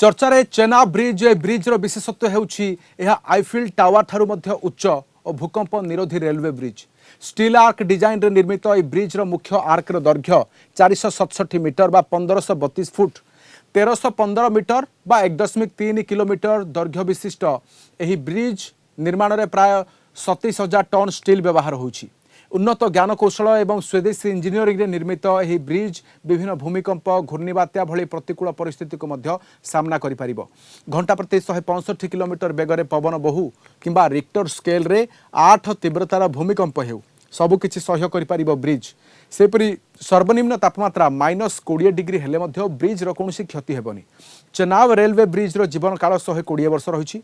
चर्चारे Chenab bridge ब्रिज्र विशेषत्व ହେଉଛି ଏହା Eiffel tower ଠାରୁ ମଧ୍ୟ ଉଚ୍ଚ ଓ ଭୂକମ୍ପ ନିରୋଧୀ ରେଲୱେ ବ୍ରିଜ ଷ୍ଟିଲ୍ ଆର୍କ ଡିଜାଇନରେ ନିର୍ମିତ ଏହି ବ୍ରିଜର ମୁଖ୍ୟ ଆର୍କର ଦୈର୍ଘ୍ୟ 467 ମିଟର ବା 1532 ଫୁଟ 1315 ମିଟର ବା 1.3 କିଲୋମିଟର ଦୈର୍ଘ୍ୟ ବିଶିଷ୍ଟ ଏହି ବ୍ରିଜ ନିର୍ମାଣରେ ପ୍ରାୟ 27000 ଟନ୍ ଷ୍ଟିଲ୍ ବ୍ୟବହାର ହେଉଛି उन्नत ज्ञानकौशल और स्वदेशी इंजीनियरिंग निर्मित यह ब्रिज विभिन्न भूमिकंप घूर्णिबात्या भली प्रतिकूल परिस्थिति को मध्य सामना करि परिबो घंटा प्रति 165 किलोमीटर बेगरे पवन बहु किंबा रिक्टर स्केल रे 8 तीव्रतार भूमिकंप हेउ सबकिछि सह्य करि परिबो ब्रिज सेपरी सर्वनिम्न तापमात्रा -20 डिग्री हेले मध्य ब्रिज रो कोनोसी क्षति हेबनी चेनाब रेलवे ब्रिज रो जीवन काल 120 वर्ष रहिछि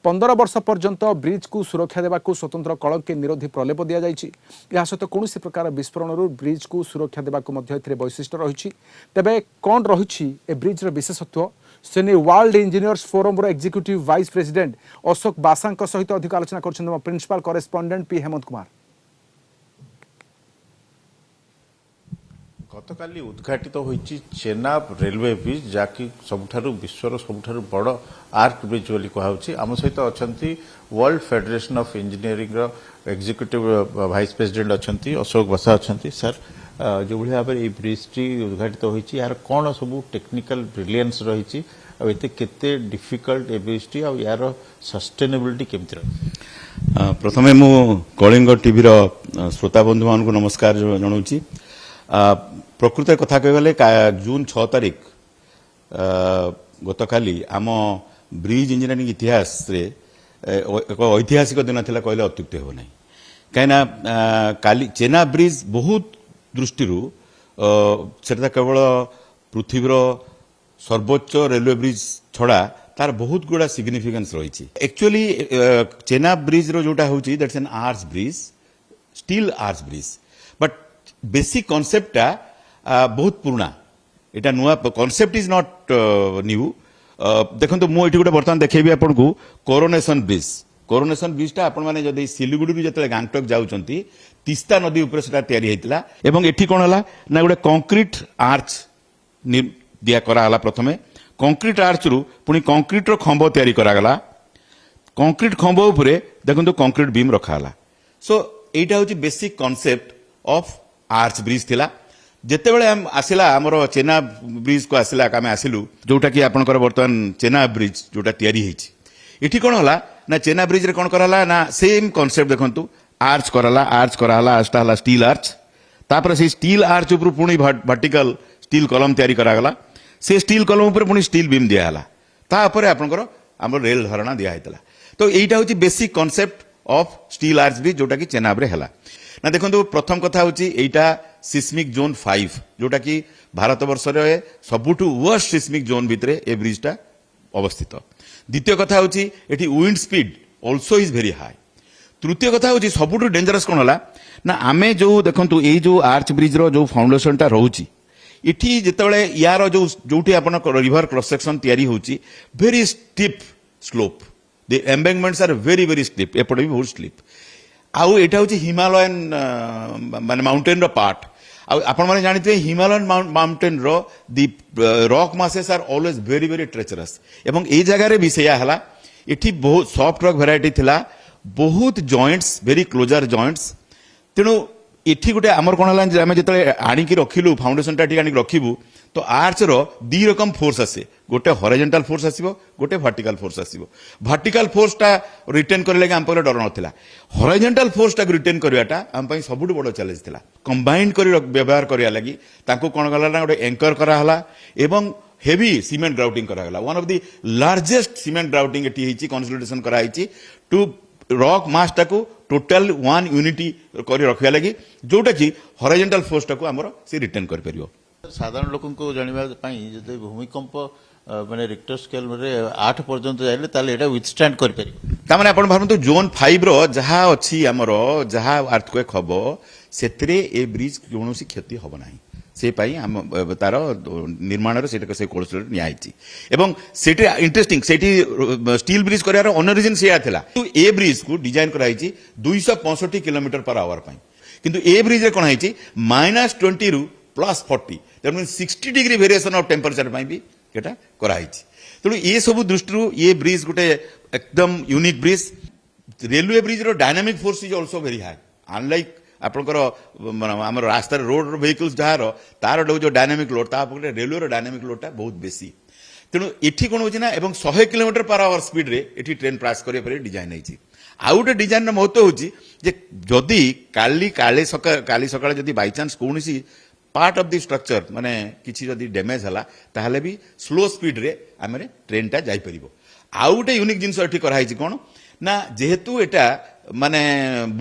15 वर्ष पर्यंत ब्रिज को सुरक्षा देवा स्वतंत्र कलंक निरोधी प्रलेप दि जाइछि या सहित कौन प्रकार विस्फोरण ब्रिज को सुरक्षा देवा वैशिष्ट्य रही तेबे कौन रही ए ब्रिज विशेषत्व से नहीं वर्ल्ड इंजीनियर्स फोरम रो executive vice president Ashok Basa सहित अधिक आलोचना कर principal correspondent P Hemant Kumar. गतकाली उद्घाटित होइछि चेनाब रेलवे ब्रिज जाकि सबुठारु विश्वर सबुठारु बड़ आर्क ब्रिज बोली कहाउछि आम सहित अछंती वर्ल्ड फेडरेशन ऑफ इंजीनियरिंग रो एग्जीक्यूटिव वाइस प्रेसिडेंट अछंती अशोक बसा अछंती सर जो भली भाबे ए ब्रिज टी उद्घाटित होइछि यार कोन सब टेक्निकल ब्रिलियंस रहिछि आ एते केते डिफिकल्ट ए ब्रिज टी आ यार सस्टेनेबिलिटी केमति रहि प्रथमे मु कलिंग टीवी रो श्रोता बंधु मान को नमस्कार जणाउछि प्रकृत कथा कहले जून 6 तारिख गतकाली आम ब्रिज इंजीनियरिंग इतिहास रे एक ऐतिहासिक दिन थिला कहले अत्युक्ति हो नाही कहिना काली चेनाब ब्रिज बहुत दृष्टि सेटा केवल पृथ्वीर सर्वोच्च रेलवे ब्रिज छड़ा तार बहुत गुड़ा सिग्निफिकेंस रही एक्चुअली चेनाब ब्रिज रो जोटा होची that's an arch bridge steel arch bridge but basic concept बहुत पुराना एटा नुआ कॉन्सेप्ट इज नॉट न्यू देखो तो मुझे गोटे बर्तमान देखेबी आपन को कोरोनेशन ब्रिज टा आपण माने जदि सिलीगुड़ी जते गांगटक जाउचंती तिस्ता नदी ऊपर सेटा तयारी हेतिला एवं एठी कोन हला ना गोटे कंक्रीट आर्च दिया करा हला प्रथमे कंक्रीट आर्च रु पुनी कंक्रीट रो खंबो तयारी करा गला कंक्रीट खंबो ऊपर देखो तो कंक्रीट बीम रखा हला सो एटा होची basic concept of arch bridge थिला जेतेबेले हम आसिला हमरो चेनाब ब्रिज को आसिला आमे आसिलु जोटा कि आपनकर वर्तमान चेनाब ब्रिज जोटा तयारी हेछि एठी कोन हला ना चेनाब ब्रिज रे कोन करला ना सेम कांसेप्ट देखंतु आर्च कराला आर्चटा हला स्टील आर्च तापर से स्टील आर्च ऊपर पुणी वर्टिकल स्टील कलम तयारी करा गला से स्टील कलम ऊपर पुणी स्टील बीम दिया हला तापर आपनकर हमरो रेल धारणा दिया हेतला तो एटा होछि basic concept of steel arch bridge जोटा कि चेनाब रे हला ना देखो प्रथम कथा होची एटा सिस्मिक जोन 5 जोटा कि भारत वर्ष रे सबुठु वर्स्ट सिस्मिक जोन भितरे ए ब्रिजटा अवस्थित द्वितीय कथा होची एठी wind speed also is very high तृतीय कथा होची सबुठु डेंजरस कोन हला ना आमे जो देखंतु ए जो आर्च ब्रिज रो जो फाउंडेशन टा रहउची इठी जेतेबेले यार जो जोठी आपन रिवर क्रॉस सेक्शन तयारी होची very steep slope the embankments are very very steep एपटे भी बहुत स्लीप आउ एटा होची हिमालयन माने माउंटेन रो पार्ट आपण माने जानिते हिमालयन माउंटेन रो the rock masses are always very very treacherous एवं ए जगह रे विषया हला एठी बहुत सॉफ्ट रॉक वेराइटी थिला बहुत जॉइंट्स वेरी क्लोजर जॉइंट्स तेनु एठी गुटे हमर कोन हला आमे जतले आनी की रखिलु फाउंडेशन टा आनी रखिबु तो आर्च रो दी रकम फोर्स आसे गोटे हॉरिजॉन्टल फोर्स आसीबो गोटे वर्टिकल फोर्स आसीबो वर्टिकल फोर्स टा रिटेन करले हम पर डर नथिला हॉरिजॉन्टल फोर्स टा रिटेन करियाटा हम पई सबुठु बड़ चैलेंज थिला कंबाइंड करी व्यवहार करिया लागि ताको कोन गला ना गोटे एंकर करा हला एवं हेवी सीमेंट ग्राउटिंग करा गला one of the largest cement grouting eighty हिची कंसोलिडेशन करा हिची टू रॉक मास टाको टोटल वन यूनिटी करी रखिया लागि जोटा कि हॉरिजॉन्टल फोर्स टाको हमर से रिटेन कर परियो साधारण लोक को जानिबा पई जदि भूमिकंप माने रिक्टर स्केल रे 8 पर्यंत जाइले ताले एटा विथस्टैंड कर परियो ता माने आपण भाबंतु जोन 5 रो जहा अछि हमरो जहा अर्थक्वेक हबो सेतरे ए ब्रिज कोनोसी क्षति हबो नाही से पाई हम तार निर्माण रे सेटा से कोर्स न्यायछि एवं सेटे इंटरेस्टिंग सेठी स्टील ब्रिज करियार अन्य रीजन से आथिला तो ए ब्रिज को डिजाइन कराइछि 265 किलोमीटर पर आवर पाई किंतु ए ब्रिज रे कोन हाइछि -20 रु +40 that means 60 degree variation of temperature पाई भी एटा कराइछि तेणु ये सब दृष्टि ये ब्रिज गोटे एकदम यूनिक ब्रिज रेलवे ब्रिज रो dynamic force is also very high unlike आपंकर आम रास्तार रोड व्हीकल्स जार तार जो डायनामिक लोड तापर रेलवे रो डायनामिक लोडटा बहुत बेसी तेणु एठी कौन होची ना एवं 100 किलोमीटर पर आवर स्पीड रे एठी ट्रेन पास करे पर डिजाइन होईची आउ गोटे डिजाइन महत्व होची जे जदी काली सकाळ जदी बाय चांस कोनसी पार्ट ऑफ द स्ट्रक्चर माने किछि जदी डैमेज हला ताहले भी स्लो स्पीड रे आमे ट्रेन टा जाई परिबो आउ गोटे यूनिक जिंस एठी कराइची कोन ना जेहेतु एटा माने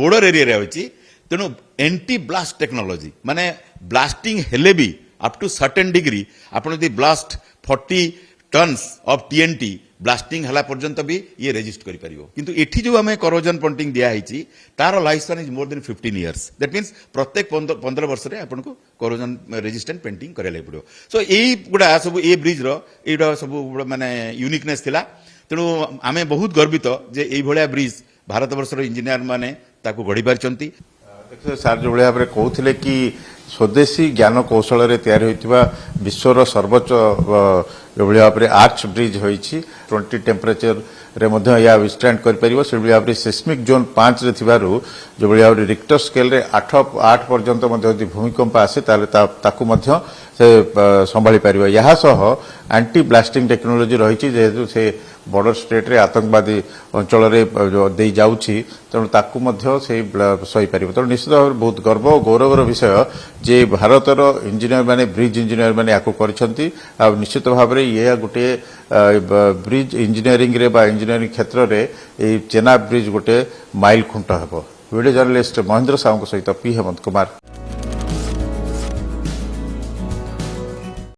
बॉर्डर एरिया रे होची तेणु एंटी ब्लास्ट टेक्नोलॉजी माने ब्लास्टिंग हेले भी अप टू सर्टेन डिग्री आपण यदि blast 40 tons of TNT blasting हला पर्यंत भी ये रेजिस्ट करि परिबो किंतु एठी जो हमें करोजन पॉइंटिंग दिया हिची तार life span is more than 15 years that means प्रत्येक 15 वर्ष रे आपन को करोजन रेजिस्टेंट पेंटिंग करे लागि पड़ो सो एई गुडा सब ए ब्रिज रो एडा सब माने यूनिकनेस थिला तेणु आमे बहुत गर्वित जे एई भलिया ब्रिज भारत वर्ष रो इंजीनियर माने ताको गढी पारचंती देखिए सार जो भाव में कहते कि स्वदेशी ज्ञान कौशल तैयारी होता विश्वर सर्वोच्च जो भाव में आर्च ब्रिज होती 20 टेम्परेचर रे या विस्टैंड कर भाव में सिस्मिक जोन 5 रे थिबारु जो भाव में रिक्टर स्केल रे 8 पर्यंत यदि भूमिकंप आसे ताकू से संभाली पार या सह एंटी ब्लास्टिंग टेक्नोलोजी रही जेहेतु से बॉर्डर स्टेट रे आतंकवादी अंचल दे जाउछि तेणु ताकू से सही पार तेणु निश्चित भाव में बहुत गर्व और गौरवर विषय जे भारतर इंजीनियर माने ब्रिज इंजीनियर माने याकू करछंती आ निश्चित भाव में ये गोटे ब्रिज इंजीनियरिंग रे बा इंजीनियरिंग क्षेत्र रे ए चेनाब ब्रिज गोटे माइल खुंट हेबो वीडियो जर्नलिस्ट महेंद्र साहू सहित पी हेमंत कुमार।